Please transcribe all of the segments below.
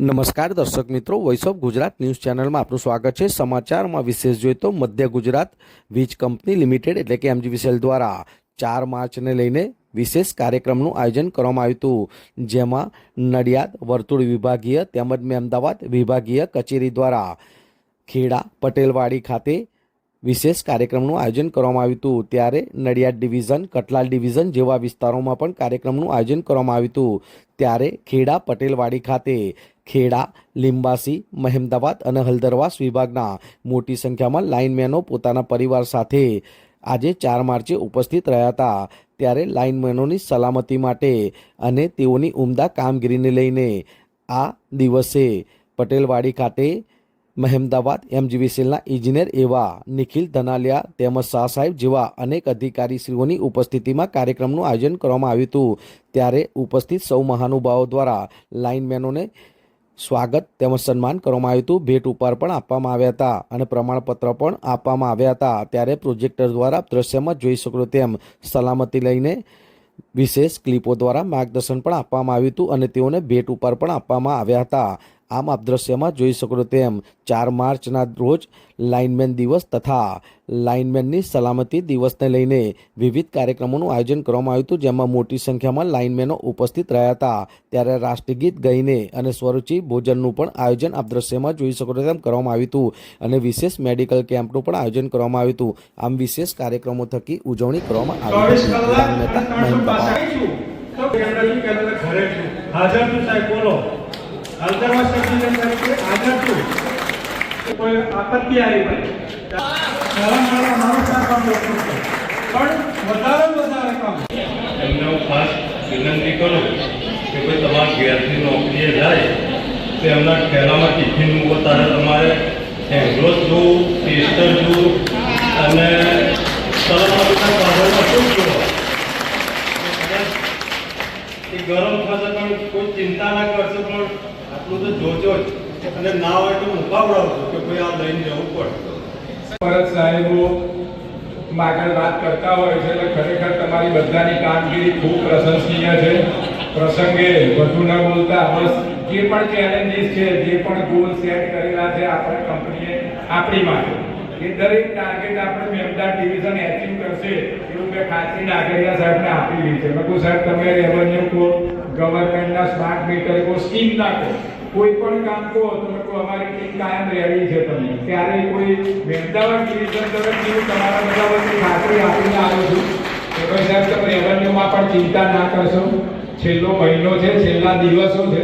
નમસ્કાર દર્શક મિત્રો, વોઇસ ઓફ ગુજરાત ન્યૂઝ ચેનલમાં આપનું સ્વાગત છે। સમાચારમાં વિશેષ જોઈએ તો મધ્ય ગુજરાત વીજ કંપની લિમિટેડ એટલે કે એમજીવીસીએલ દ્વારા 4 માર્ચને લઈને વિશેષ કાર્યક્રમનું આયોજન કરવામાં આવ્યું હતું, જેમાં નડિયાદ વર્તુળ વિભાગીય તેમજ મહેમદાવાદ વિભાગીય કચેરી દ્વારા ખેડા પટેલવાડી ખાતે વિશેષ કાર્યક્રમનું આયોજન કરવામાં આવ્યું હતું। ત્યારે નડિયાદ ડિવિઝન, કઠલાલ ડિવિઝન જેવા વિસ્તારોમાં પણ કાર્યક્રમનું આયોજન કરવામાં આવ્યું હતું। ત્યારે ખેડા પટેલવાડી ખાતે ખેડા, લીંબાસી, મહેમદાવાદ અને હલદરવાસ વિભાગના મોટી સંખ્યામાં લાઇનમેનો પોતાના પરિવાર સાથે આજે 4 માર્ચે ઉપસ્થિત રહ્યા હતા। ત્યારે લાઇનમેનોની સલામતી માટે અને તેઓની ઉમદા કામગીરીને લઈને આ દિવસે પટેલવાડી ખાતે મહેમદાવાદ એમજીવીસીએલના ઇજનેર એવા નિખિલ ધનાલિયા તેમજ શાહ સાહેબ જેવા અનેક અધિકારીશ્રીઓની ઉપસ્થિતિમાં કાર્યક્રમનું આયોજન કરવામાં આવ્યું હતું। ત્યારે ઉપસ્થિત સૌ મહાનુભાવો દ્વારા લાઇનમેનોને સ્વાગત તેમજ સન્માન કરવામાં આવ્યું હતું। ભેટ ઉપહાર પણ આપવામાં આવ્યા હતા અને પ્રમાણપત્ર પણ આપવામાં આવ્યા હતા। ત્યારે પ્રોજેક્ટર દ્વારા દ્રશ્યમાં જોઈ શકો તેમ સલામતી લઈને વિશેષ ક્લિપો દ્વારા માર્ગદર્શન પણ આપવામાં આવ્યું હતું અને તેઓને ભેટ ઉપહાર પણ આપવામાં આવ્યા હતા। આમ આપ દ્રશ્યમાં જોઈ શકો તેમ 4 માર્ચના રોજ લાઇનમેન દિવસ તથા લાઇનમેનની સલામતી દિવસને લઈને વિવિધ કાર્યક્રમોનું આયોજન કરવામાં આવ્યું હતું, જેમાં મોટી સંખ્યામાં લાઇનમેનો ઉપસ્થિત રહ્યા હતા। ત્યારે રાષ્ટ્રગીત ગાઈને અને સ્વરૂચિ ભોજનનું પણ આયોજન આપ દ્રશ્યમાં જોઈ શકો તેમ કરવામાં આવ્યું હતું અને વિશેષ મેડિકલ કેમ્પનું પણ આયોજન કરવામાં આવ્યું હતું। આમ વિશેષ કાર્યક્રમો થકી ઉજવણી કરવામાં આવી હતી। હલદરવાસ સબડિવિઝન તરીકે આગળ છું કોઈ આપત્તિ આવી હોય નાના માણસના કામ કરતું છે, પણ વધારે કામ એમને હું ખાસ વિનંતી કરું કે કોઈ તમારા ઘેરથી નોકરીએ જાય તો એમના થેલામાં ટિફિન મૂકો ત્યારે તમારે એગ્રોસ જોવું, ટેસ્ટર જોવું અને સલામતીના સાધનમાં શું જોવો એ ગરમ થશે પણ કોઈ ચિંતા ના કરશે, પણ આટલું તો જોજો જ અને ના હોય તો મુકાવડાવજો કે ભાઈ આ લઈને જવું પડશે। પરત સાહેબો આગળ વાત કરતા હોય છે એટલે ખરેખર તમારી બધાની કામગીરી ખૂબ પ્રશંસનીય છે। પ્રસંગે વધુ ન બોલતા બસ જે પણ ચેલેન્જીસ છે, જે પણ ગોલ સેટ કરેલા છે આપણે કંપનીએ આપણી માટે એ દરેક ટાર્ગેટ આપણે મહેમદાવાદ ડિવિઝન એચીવ કરશે એવું મેં ખાતરી નાગરિયા સાહેબને આપી છે। મેં કહું સાહેબ તમે રેવન્યુ કો, ગવર્મેન્ટના સ્માર્ટ મીટર કો, સ્કીમ નાખો, કોઈ પણ કામ કહો તો મેં કહું અમારી ટીમ કાયમ રેડી છે। તમે ત્યારે કોઈ મહેમદાવાદ ડિવિઝન તરફથી તમારા બધા વચ્ચે ખાતરી આપીને આવ્યો છું કે ભાઈ સાહેબ તમે રેવન્યુમાં પણ ચિંતા ના કરશો। છેલ્લો મહિનો છે, છેલ્લા દિવસો છે,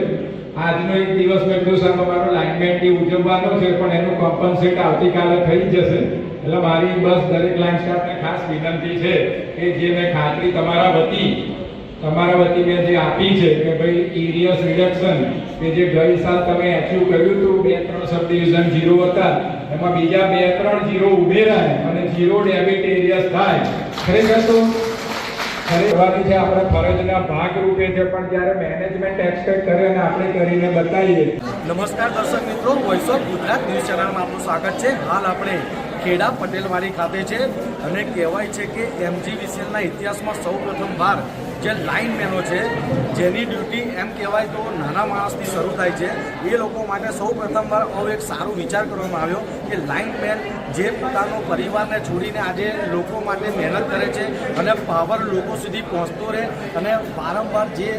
આજનો એક દિવસ મેં કીધું સાહેબ અમારો લાઇનમેન ડે ઉજવવાનો છે પણ એનું કોમ્પન્સેટ આવતીકાલે થઈ જશે। એટલે મારી બસ દરેક લાઇન સ્ટાફને ખાસ વિનંતી છે કે જે મેં ખાતરી તમારા વતી મેં જે આપી છે કે ભાઈ એરિયસ રિડક્શન કે જે ગઈ સાલ તમે અચીવ કર્યું હતું 2-3 સબ ડિવિઝન 0 હતા એમાં બીજા 2-3 0 ઉમેરાય અને 0 ડેબિટ એરિયસ થાય। ખરેખર તો કરવાની છે આપણે ફરજના ભાગ રૂપે છે, પણ જ્યારે મેનેજમેન્ટ એક્સપેક્ટ કરે અને આપણે કરીને બતાવીએ। નમસ્કાર દર્શક મિત્રો, વોઇસ ઓફ ગુજરાત ન્યૂઝ ચેનલમાં આપનું સ્વાગત છે। હાલ આપણે ખેડા પટેલવાડી ખાતે છે અને કહેવાય છે કે એમજીવીસીએલના ઇતિહાસમાં સૌ પ્રથમવાર જે લાઇનમેનો છે જેની ડ્યુટી એમ કહેવાય તો નાના માણસથી શરૂ થાય છે, એ લોકો માટે સૌ પ્રથમવાર હવે એક સારો વિચાર કરવામાં આવ્યો કે લાઇનમેન જે પોતાનો પરિવારને છોડીને આજે લોકો માટે મહેનત કરે છે અને પાવર લોકો સુધી પહોંચતો રહે અને વારંવાર જે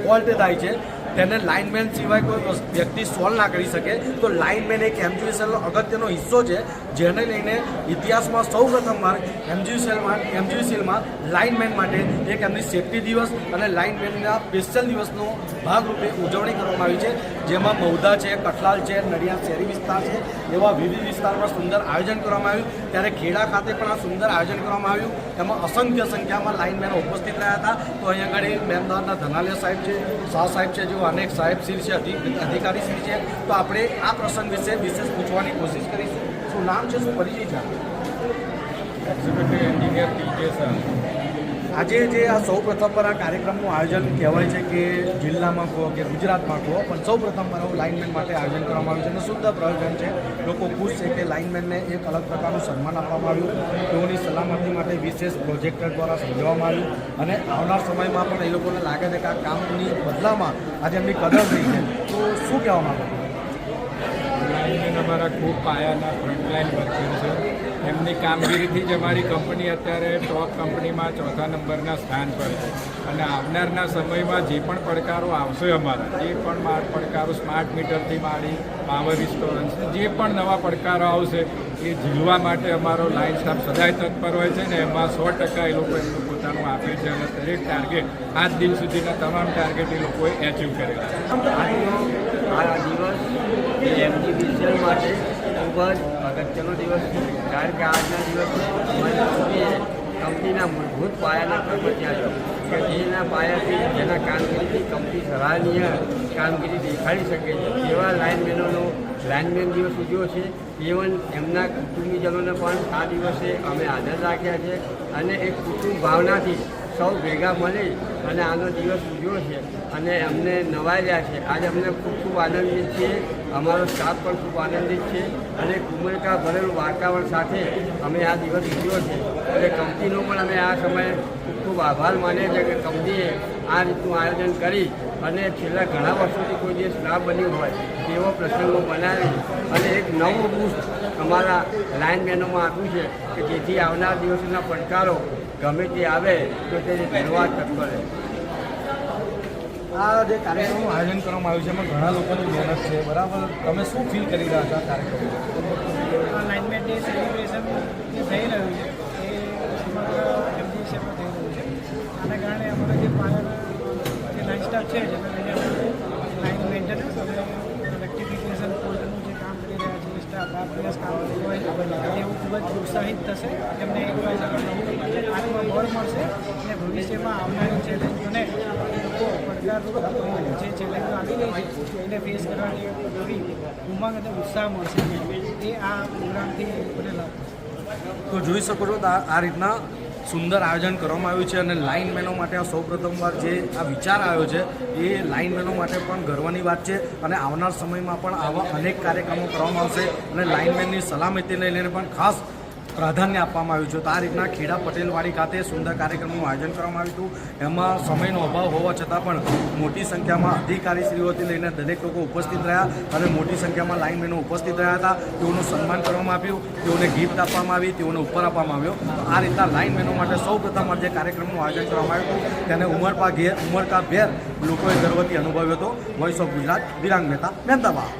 ફોલ્ટ થાય છે તેને લાઇનમેન સિવાય કોઈ વ્યક્તિ સોલ્વ ના કરી શકે। તો લાઇનમેન એક એમજીવીસીએલનો અગત્યનો હિસ્સો છે, જેને લઈને ઇતિહાસમાં સૌ પ્રથમવાર એમજીવીસીએલમાં લાઇનમેન માટે એક એમની સેફ્ટી દિવસ અને લાઇનમેનના સ્પેશિયલ દિવસનો ભાગરૂપે ઉજવણી કરવામાં આવી છે, જેમાં મહુધા છે, કઠલાલ છે, નડિયાદ શહેરી વિસ્તાર છે, એવા વિવિધ વિસ્તારમાં સુંદર આયોજન કરવામાં આવ્યું। ત્યારે ખેડા ખાતે પણ આ સુંદર આયોજન કરવામાં આવ્યું, એમાં અસંખ્ય સંખ્યામાં લાઇનમેનો ઉપસ્થિત રહ્યા હતા। તો અહીંયા આગળ મહેમદાવાદના ધનાલિયા સાહેબ છે, શાહ સાહેબ છે, જેઓ અનેક સાહેબશ્રી છે, અધિકારીશ્રી છે। તો આપણે આ પ્રસંગ વિશે વિશેષ પૂછવાની કોશિશ કરીશું। શું નામ છે, શું પરિચય છે? એક્ઝિક્યુટિવ એન્જિનિયર ટીજે સર, આજે જે આ સૌ પ્રથમ પર આ કાર્યક્રમનું આયોજન કહેવાય છે કે જિલ્લામાં કહો કે ગુજરાતમાં કહો, પણ સૌ પ્રથમ પર આવું લાઇનમેન માટે આયોજન કરવામાં આવ્યું છે અને સુંદર પ્રયોજન છે. લોકો ખુશ છે કે લાઇનમેનને એક અલગ પ્રકારનું સન્માન આપવામાં આવ્યું, તેઓની સલામતી માટે વિશેષ પ્રોજેક્ટર દ્વારા સમજાવવામાં આવ્યું અને આવનાર સમયમાં પણ એ લોકોને લાગે છે કે આ કામની બદલામાં આજે એમની કદર થઈ છે. તો શું કહેવા માંગો? લાઇનમેન અમારા ખૂબ પાયાના ફ્રન્ટલાઇન વર્કર છે. એમની કામગીરીથી જ અમારી કંપની અત્યારે ટોપ કંપનીમાં 4થા નંબરના સ્થાન પર છે અને આવનારના સમયમાં જે પણ પડકારો આવશે અમારા, જે પણ પડકારો સ્માર્ટ મીટરથી માંડી પાવર રિસ્ટોરન્સ, જે પણ નવા પડકારો આવશે એ ઝીલવા માટે અમારો લાઇન સ્ટાફ સદાય તત્પર હોય છે ને એમાં 100% એ લોકો એમનું પોતાનું આપે છે અને દરેક ટાર્ગેટ આજ દિન સુધીના તમામ ટાર્ગેટ એ લોકોએ એચીવ કરેલા છે. આ દિવસ એ એમજીવીસીએલ માટે ખૂબ જ અગત્યનો દિવસ છે, કારણ કે આજના દિવસે અમારી કંપનીના મૂળભૂત પાયાના કર્મચારીઓ કે જેના પાયાથી જેના કામગીરીથી કંપની સરાહનીય કામગીરી દેખાડી શકે છે એવા લાઇનમેન દિવસ ઉજવ્યો છે. ઇવન એમના કુટુંબીજનોને પણ આ દિવસે અમે આદર રાખ્યા છે અને એક કુટુંબ ભાવનાથી સૌ ભેગા મળી અને આનો દિવસ ઉજવ્યો છે અને અમને નવાજ્યા છે. આજે અમને ખૂબ ખૂબ આનંદિત છીએ, અમારો સ્ટાફ પણ ખૂબ આનંદિત છે અને ઉમળકા ભરેલું વાતાવરણ સાથે અમે આ દિવસ ઉજવ્યો છે અને કંપનીનો પણ અમે આ સમયે ખૂબ ખૂબ આભાર માનીએ છીએ કે કંપનીએ આ રીતનું આયોજન કરી અને છેલ્લા ઘણા વર્ષોથી કોઈ જે સ્ટાફ બન્યું હોય તેવો પ્રસંગો બનાવી અને એક નવું બૂસ્ટ અમારા લાઇનમેનોમાં આપ્યું છે કે જેથી આવનાર દિવસોના પડકારો ગમે તે આવે તો તેની શરૂઆત તત્પર રહે. આ જે કાર્યક્રમનું આયોજન કરવામાં આવ્યું છે એમાં ઘણા લોકોની મહેનત છે, બરાબર? તમે શું ફીલ કરી રહ્યા છો આ કાર્યક્રમ? આ લાઇનમેન ડે સેલિબ્રેશન જે થઈ રહ્યું છે એ સમગ્ર એમજીસીએલમાં થઈ રહ્યું છે. આના કારણે અમારા જે પાયર જે લાઇન સ્ટાફ છે જેના લીધે અમારે લાઇન મેન્ટેનન્સ અને રેક્ટિફિકેશન ફોલ્ટનું જે કામ કરી રહ્યા છે સ્ટાફ આ દિવસ કામ કરતું હોય એવું ખૂબ જ પ્રોત્સાહિત થશે. એમને એક આત્મબળ મળશે અને ભવિષ્યમાં આવનારી ચેલેન્જોને લોકો પડકારરૂપ જે ચેલેન્જો આવી રહી છે એને ફેસ કરવાની નવી ઉમંગ અને ઉત્સાહ મળશે એ આ પ્રોગ્રામથી લોકોને લાભ થશે. તો જોઈ શકો છો આ રીતના સુંદર આયોજન કરવામાં આવ્યું છે અને લાઇનમેનો માટે આ સૌ પ્રથમવાર જે આ વિચાર આવ્યો છે એ લાઇનમેનો માટે પણ ગર્વની વાત છે અને આવનાર સમયમાં પણ આવા અનેક કાર્યક્રમો કરવામાં આવશે અને લાઇનમેનની સલામતીને લઈને પણ ખાસ પ્રાધાન્ય આપવામાં આવ્યું છે. તો આ રીતના ખેડા પટેલવાડી ખાતે સુંદર કાર્યક્રમનું આયોજન કરવામાં આવ્યું હતું. એમાં સમયનો અભાવ હોવા છતાં પણ મોટી સંખ્યામાં અધિકારીશ્રીઓથી લઈને દરેક લોકો ઉપસ્થિત રહ્યા અને મોટી સંખ્યામાં લાઇનમેનો ઉપસ્થિત રહ્યા હતા. તેઓનું સન્માન કરવામાં આવ્યું, તેઓને ગિફ્ટ આપવામાં આવી, તેઓને ઉપર આપવામાં આવ્યો. તો આ રીતના લાઇનમેનો માટે સૌ પ્રથમ જે કાર્યક્રમનું આયોજન કરવામાં આવ્યું હતું તેને ઉમળકાભેર લોકોએ ગર્વથી અનુભવ્યો હતો. Voice of Gujarat, Virang Mehta, Mehmedabad.